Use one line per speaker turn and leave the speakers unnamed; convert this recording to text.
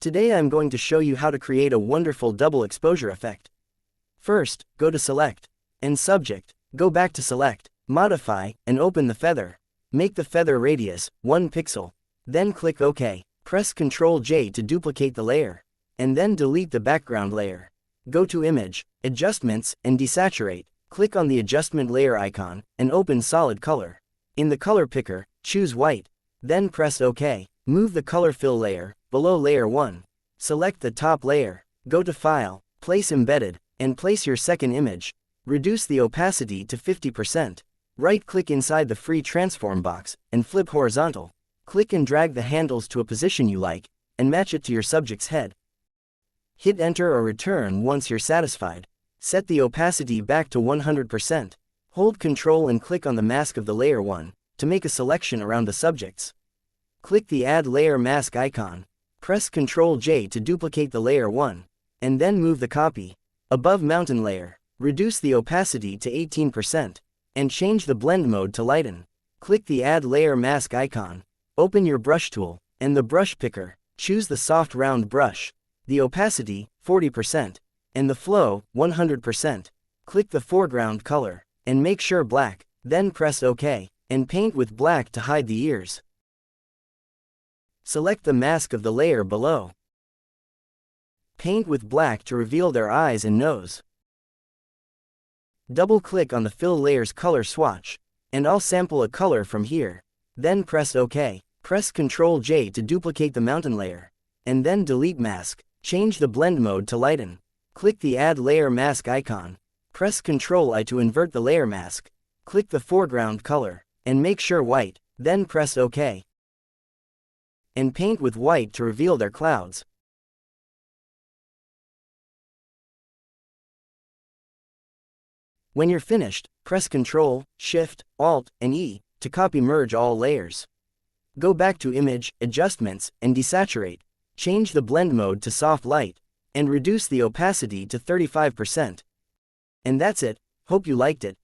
Today I'm going to show you how to create a wonderful double exposure effect. First, go to Select, and Subject, go back to Select, Modify, and open the feather. Make the feather radius 1 pixel. Then click OK. Press Ctrl J to duplicate the layer, and then delete the background layer. Go to Image, Adjustments, and Desaturate. Click on the adjustment layer icon, and open Solid Color. In the color picker, choose white. Then press OK. Move the color fill layer below layer 1. Select the top layer. Go to File, Place Embedded, and place your second image. Reduce the opacity to 50%. Right-click inside the free transform box, and flip horizontal. Click and drag the handles to a position you like, and match it to your subject's head. Hit Enter or Return once you're satisfied. Set the opacity back to 100%. Hold Ctrl and click on the mask of the layer 1, to make a selection around the subjects. Click the Add Layer Mask icon. Press Ctrl J to duplicate the layer 1, and then move the copy above mountain layer. Reduce the opacity to 18, and change the blend mode to lighten. Click the Add Layer Mask icon. Open your brush tool, and the brush picker. Choose the soft round brush, the opacity 40%, and the flow 100%. Click the foreground color, and make sure black, then press OK, and paint with black to hide the ears. Select the mask of the layer below. Paint with black to reveal their eyes and nose. Double-click on the fill layer's color swatch, and I'll sample a color from here. Then press OK. Press Ctrl J to duplicate the mountain layer, and then delete mask. Change the blend mode to lighten. Click the Add Layer Mask icon. Press Ctrl I to invert the layer mask. Click the foreground color, and make sure white, then press OK. And paint with white to reveal their clouds. When you're finished, press Ctrl, Shift, Alt, and E to copy merge all layers. Go back to Image, Adjustments, and Desaturate. Change the blend mode to Soft Light, and reduce the opacity to 35%. And that's it. Hope you liked it.